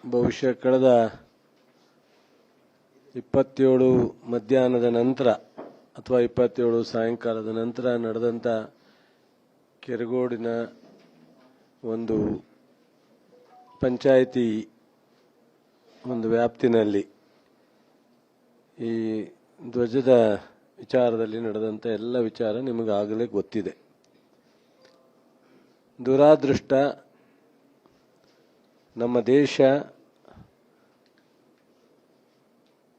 ಬಹುಶಃ ಕಳೆದ 27 ಮಧ್ಯಾಹ್ನದ ನಂತರ ಅಥವಾ 27 ಸಾಯಂಕಾಲದ ನಂತರ ನಡೆದಂತ ಕೆರಗೋಡಿನ ಒಂದು ಪಂಚಾಯಿತಿ ಒಂದು ವ್ಯಾಪ್ತಿನಲ್ಲಿ ಈ ಧ್ವಜದ ವಿಚಾರದಲ್ಲಿ ನಡೆದಂತ ಎಲ್ಲ ವಿಚಾರ ನಿಮಗಾಗಲೇ ಗೊತ್ತಿದೆ. ದುರಾದೃಷ್ಟ, ನಮ್ಮ ದೇಶ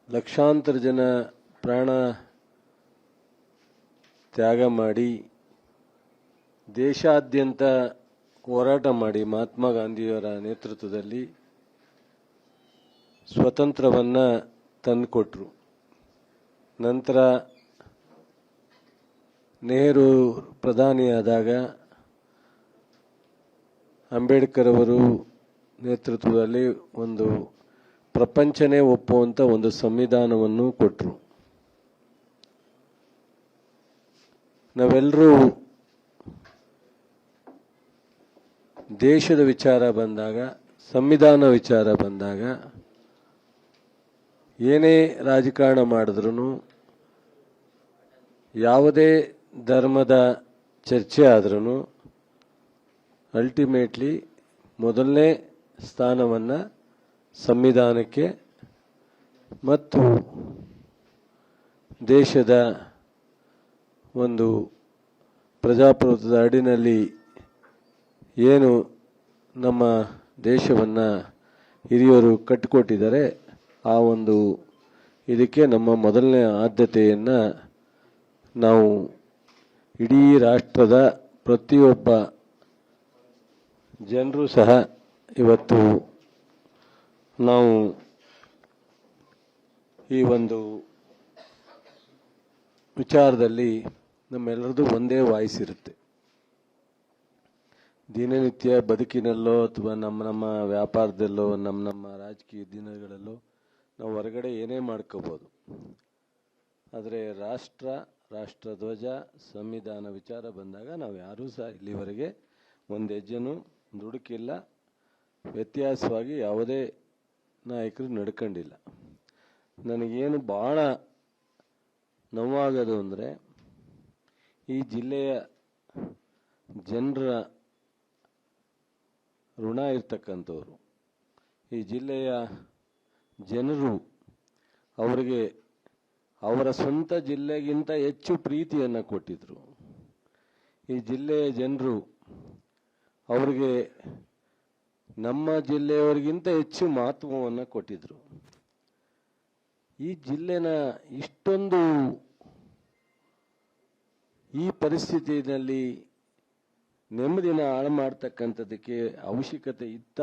ಲಕ್ಷಾಂತರ ಜನ ಪ್ರಾಣ ತ್ಯಾಗ ಮಾಡಿ ದೇಶಾದ್ಯಂತ ಹೋರಾಟ ಮಾಡಿ ಮಹಾತ್ಮ ಗಾಂಧಿಯವರ ನೇತೃತ್ವದಲ್ಲಿ ಸ್ವತಂತ್ರವನ್ನ ತಂದುಕೊಟ್ರು. ನಂತರ ನೆಹರು ಪ್ರಧಾನಿಯಾದಾಗ ಅಂಬೇಡ್ಕರ್ ಅವರು ನೇತೃತ್ವದಲ್ಲಿ ಒಂದು ಪ್ರಪಂಚನೇ ಒಪ್ಪುವಂತ ಒಂದು ಸಂವಿಧಾನವನ್ನು ಕೊಟ್ಟರು. ನಾವೆಲ್ಲರೂ ದೇಶದ ವಿಚಾರ ಬಂದಾಗ, ಸಂವಿಧಾನ ವಿಚಾರ ಬಂದಾಗ ಏನೇ ರಾಜಕಾರಣ ಮಾಡಿದ್ರು, ಯಾವುದೇ ಧರ್ಮದ ಚರ್ಚೆ ಆದ್ರೂ ಅಲ್ಟಿಮೇಟ್ಲಿ ಮೊದಲನೇ ಸ್ಥಾನವನ್ನು ಸಂವಿಧಾನಕ್ಕೆ ಮತ್ತು ದೇಶದ ಒಂದು ಪ್ರಜಾಪ್ರಭುತ್ವದ ಅಡಿನಲ್ಲಿ ಏನು ನಮ್ಮ ದೇಶವನ್ನು ಹಿರಿಯರು ಕಟ್ಟಿಕೊಟ್ಟಿದ್ದಾರೆ ಆ ಒಂದು ಇದಕ್ಕೆ ನಮ್ಮ ಮೊದಲನೇ ಆದ್ಯತೆಯನ್ನು ನಾವು ಇಡೀ ರಾಷ್ಟ್ರದ ಪ್ರತಿಯೊಬ್ಬ ಜನರು ಸಹ ಇವತ್ತು ನಾವು ಈ ಒಂದು ವಿಚಾರದಲ್ಲಿ ನಮ್ಮೆಲ್ಲರದು ಒಂದೇ ವಾಯ್ಸ್ ಇರುತ್ತೆ. ದಿನನಿತ್ಯ ಬದುಕಿನಲ್ಲೋ ಅಥವಾ ನಮ್ಮ ವ್ಯಾಪಾರದಲ್ಲೋ ನಮ್ಮ ರಾಜಕೀಯ ದಿನಗಳಲ್ಲೋ ನಾವು ಹೊರಗಡೆ ಏನೇ ಮಾಡ್ಕೋಬೋದು, ಆದರೆ ರಾಷ್ಟ್ರ ಧ್ವಜ ಸಂವಿಧಾನ ವಿಚಾರ ಬಂದಾಗ ನಾವು ಯಾರೂ ಸಹ ಇಲ್ಲಿವರೆಗೆ ಒಂದು ಹೆಜ್ಜೆನೂ ದುಡುಕಿಲ್ಲ, ವ್ಯತ್ಯಾಸವಾಗಿ ಯಾವುದೇ ನಾಯಕರು ನಡ್ಕೊಂಡಿಲ್ಲ. ನನಗೇನು ಬಹಳ ನೋವಾಗೋದು ಅಂದರೆ ಈ ಜಿಲ್ಲೆಯ ಜನರ ಋಣ ಇರ್ತಕ್ಕಂಥವ್ರು, ಈ ಜಿಲ್ಲೆಯ ಜನರು ಅವರಿಗೆ ಅವರ ಸ್ವಂತ ಜಿಲ್ಲೆಗಿಂತ ಹೆಚ್ಚು ಪ್ರೀತಿಯನ್ನು ಕೊಟ್ಟಿದ್ರು. ಈ ಜಿಲ್ಲೆಯ ಜನರು ಅವರಿಗೆ ನಮ್ಮ ಜಿಲ್ಲೆಯವರಿಗಿಂತ ಹೆಚ್ಚು ಮಹತ್ವವನ್ನು ಕೊಟ್ಟಿದ್ರು. ಈ ಜಿಲ್ಲೆನ ಇಷ್ಟೊಂದು ಈ ಪರಿಸ್ಥಿತಿಯಲ್ಲಿ ನೆಮ್ಮದಿನ ಹಾಳು ಮಾಡ್ತಕ್ಕಂಥದ್ದಕ್ಕೆ ಅವಶ್ಯಕತೆ ಇತ್ತ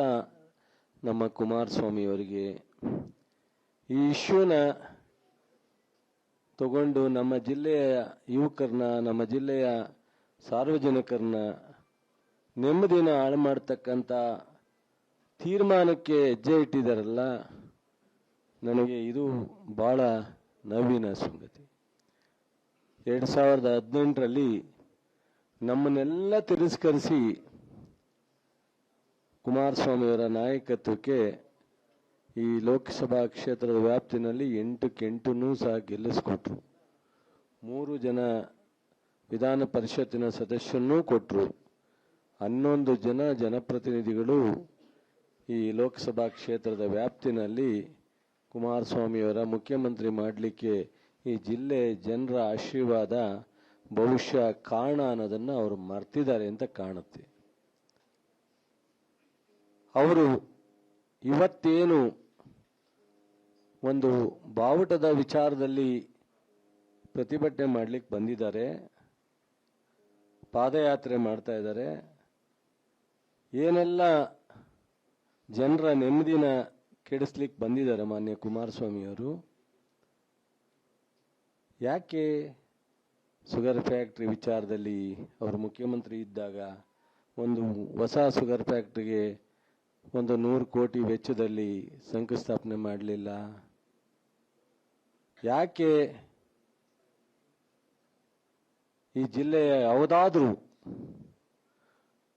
ನಮ್ಮ ಕುಮಾರಸ್ವಾಮಿ ಅವರಿಗೆ ಈ ಇಶ್ಯೂನ ತಗೊಂಡು ನಮ್ಮ ಜಿಲ್ಲೆಯ ಯುವಕರನ್ನ, ನಮ್ಮ ಜಿಲ್ಲೆಯ ಸಾರ್ವಜನಿಕರನ್ನ ನೆಮ್ಮದಿನ ಹಾಳು ಮಾಡ್ತಕ್ಕಂಥ ತೀರ್ಮಾನಕ್ಕೆ ಹೆಜ್ಜೆ ಇಟ್ಟಿದ್ದಾರಲ್ಲ, ನನಗೆ ಇದು ಬಹಳ ನೋವಿನ ಸಂಗತಿ. 2018ರಲ್ಲಿ ನಮ್ಮನ್ನೆಲ್ಲ ತಿರಸ್ಕರಿಸಿ ಕುಮಾರಸ್ವಾಮಿಯವರ ನಾಯಕತ್ವಕ್ಕೆ ಈ ಲೋಕಸಭಾ ಕ್ಷೇತ್ರದ ವ್ಯಾಪ್ತಿನಲ್ಲಿ 8ಕ್ಕೆ 8 ಸಹ ಗೆಲ್ಲಿಸಿಕೊಟ್ರು. 3 ಜನ ವಿಧಾನ ಪರಿಷತ್ತಿನ ಸದಸ್ಯರನ್ನೂ ಕೊಟ್ಟರು. 11 ಜನ ಜನಪ್ರತಿನಿಧಿಗಳು ಈ ಲೋಕಸಭಾ ಕ್ಷೇತ್ರದ ವ್ಯಾಪ್ತಿನಲ್ಲಿ ಕುಮಾರಸ್ವಾಮಿಯವರ ಮುಖ್ಯಮಂತ್ರಿ ಮಾಡಲಿಕ್ಕೆ ಈ ಜಿಲ್ಲೆ ಜನರ ಆಶೀರ್ವಾದ ಬಹುಶಃ ಕಾರಣ ಅನ್ನೋದನ್ನು ಅವರು ಮರ್ತಿದ್ದಾರೆ ಅಂತ ಕಾಣುತ್ತೆ. ಅವರು ಇವತ್ತೇನು ಒಂದು ಬಾವುಟದ ವಿಚಾರದಲ್ಲಿ ಪ್ರತಿಭಟನೆ ಮಾಡಲಿಕ್ಕೆ ಬಂದಿದ್ದಾರೆ, ಪಾದಯಾತ್ರೆ ಮಾಡ್ತಾ ಇದ್ದಾರೆ, ಏನೆಲ್ಲ ಜನರ ನೆಮ್ಮದಿನ ಕೆಡಿಸ್ಲಿಕ್ಕೆ ಬಂದಿದ್ದಾರೆ ಮಾನ್ಯ ಕುಮಾರಸ್ವಾಮಿಯವರು. ಯಾಕೆ ಶುಗರ್ ಫ್ಯಾಕ್ಟ್ರಿ ವಿಚಾರದಲ್ಲಿ ಅವರು ಮುಖ್ಯಮಂತ್ರಿ ಇದ್ದಾಗ ಒಂದು ಹೊಸ ಶುಗರ್ ಫ್ಯಾಕ್ಟ್ರಿಗೆ ಒಂದು 100 ಕೋಟಿ ವೆಚ್ಚದಲ್ಲಿ ಶಂಕುಸ್ಥಾಪನೆ ಮಾಡಲಿಲ್ಲ? ಯಾಕೆ ಈ ಜಿಲ್ಲೆಯ ಯಾವುದಾದ್ರೂ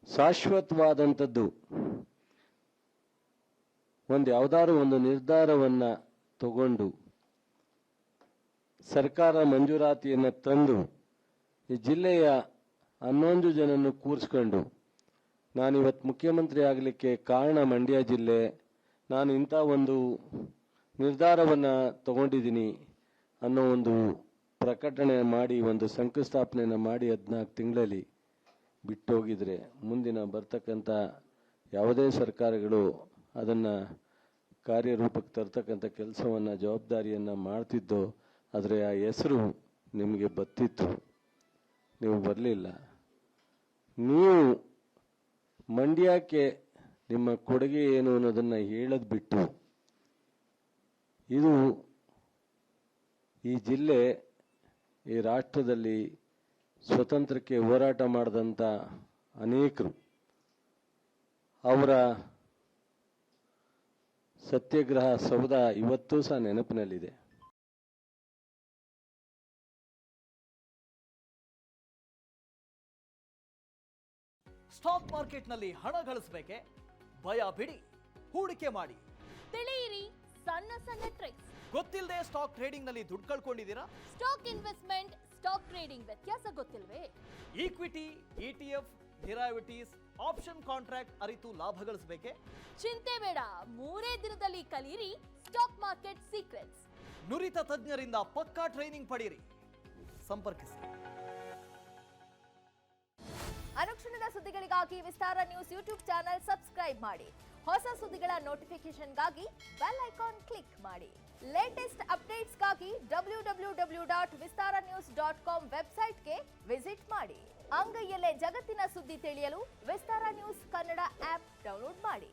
ಶಾಶ್ವತವಾದಂಥದ್ದು ಯಾವುದಾದ್ರು ಒಂದು ನಿರ್ಧಾರವನ್ನು ತಗೊಂಡು ಸರ್ಕಾರ ಮಂಜೂರಾತಿಯನ್ನು ತಂದು ಈ ಜಿಲ್ಲೆಯ 11 ಜನನ್ನು ಕೂರಿಸ್ಕೊಂಡು ನಾನಿವತ್ತು ಮುಖ್ಯಮಂತ್ರಿ ಆಗಲಿಕ್ಕೆ ಕಾರಣ ಮಂಡ್ಯ ಜಿಲ್ಲೆ, ನಾನು ಇಂಥ ಒಂದು ನಿರ್ಧಾರವನ್ನು ತಗೊಂಡಿದ್ದೀನಿ ಅನ್ನೋ ಒಂದು ಪ್ರಕಟಣೆ ಮಾಡಿ ಒಂದು ಶಂಕುಸ್ಥಾಪನೆಯನ್ನು ಮಾಡಿ 14 ತಿಂಗಳಲ್ಲಿ ಬಿಟ್ಟೋಗಿದ್ರೆ ಮುಂದಿನ ಬರ್ತಕ್ಕಂಥ ಯಾವುದೇ ಸರ್ಕಾರಗಳು ಅದನ್ನು ಕಾರ್ಯರೂಪಕ್ಕೆ ತರ್ತಕ್ಕಂಥ ಕೆಲಸವನ್ನು ಜವಾಬ್ದಾರಿಯನ್ನು ಮಾಡ್ತಿದ್ದೋ, ಆದರೆ ಆ ಹೆಸರು ನಿಮಗೆ ಬತ್ತಿತ್ತು, ನೀವು ಬರಲಿಲ್ಲ. ನೀವು ಮಂಡ್ಯಕ್ಕೆ ನಿಮ್ಮ ಕೊಡುಗೆ ಏನು ಅನ್ನೋದನ್ನು ಹೇಳೋದು ಬಿಟ್ಟು ಇದು ಈ ಜಿಲ್ಲೆ ಈ ರಾಷ್ಟ್ರದಲ್ಲಿ ಸ್ವತಂತ್ರಕ್ಕೆ ಹೋರಾಟ ಮಾಡಿದಂಥ ಅನೇಕರು ಅವರ ಸತ್ಯಾಗ್ರಹ ಸೌಧ ಇವತ್ತೂ ಸಹ ನೆನಪಿನಲ್ಲಿದೆ. ಸ್ಟಾಕ್ ಮಾರ್ಕೆಟ್ನಲ್ಲಿ ಹಣ ಗಳಿಸಬೇಕೆ? ಭಯ ಬಿಡಿ, ಹೂಡಿಕೆ ಮಾಡಿ. ತಿಳಿಯಿರಿ ಸಣ್ಣ ಸಣ್ಣ ಟ್ರಿಕ್ಸ್. ಗೊತ್ತಿಲ್ಲದೆ ಸ್ಟಾಕ್ ಟ್ರೇಡಿಂಗ್ ನಲ್ಲಿ ದುಡ್ಡು ಕಳ್ಕೊಂಡಿದ್ದೀರಾ? ಸ್ಟಾಕ್ ಇನ್ವೆಸ್ಟ್ಮೆಂಟ್, ಸ್ಟಾಕ್ ಟ್ರೇಡಿಂಗ್ ವ್ಯತ್ಯಾಸ ಗೊತ್ತಿಲ್ವೇ? Equity, ETF, derivatives, option contract ಅರಿತು ಲಾಭ ಗಳಿಸಬೇಕೆ? ಚಿಂತೆ ಬೇಡ, 3 ದಿನದಲ್ಲಿ ಕಲಿಯಿರಿ ಸ್ಟಾಕ್ ಮಾರ್ಕೆಟ್ ಸೀಕ್ರೆಟ್ಸ್. ನುರಿತ ತಜ್ಞರಿಂದ ಪಕ್ಕಾ ಟ್ರೈನಿಂಗ್ ಪಡೆಯಿರಿ. ಸಂಪರ್ಕಿಸಿ. ಅನುಕ್ಷಣದ ಸುದ್ದಿಗಳಿಗಾಗಿ ವಿಸ್ತಾರ ನ್ಯೂಸ್ ಯೂಟ್ಯೂಬ್ ಚಾನೆಲ್ ಸಬ್ಸ್ಕ್ರೈಬ್ ಮಾಡಿ. ಹೊಸ ಸುದ್ದಿಗಳ ನೋಟಿಫಿಕೇಶನ್ಗಾಗಿ ಬೆಲ್ ಐಕಾನ್ ಕ್ಲಿಕ್ ಮಾಡಿ. ಲೇಟೆಸ್ಟ್ ಅಪ್ಡೇಟ್ಸ್ಗಾಗಿ www.vistaranews.com ವೆಬ್ಸೈಟ್ಗೆ ವಿಸಿಟ್ ಮಾಡಿ. ಅಂಗೈಯಲ್ಲೇ ಜಗತ್ತಿನ ಸುದ್ದಿ ತಿಳಿಯಲು ವಿಸ್ತಾರ ನ್ಯೂಸ್ ಕನ್ನಡ ಆಪ್ ಡೌನ್ಲೋಡ್ ಮಾಡಿ.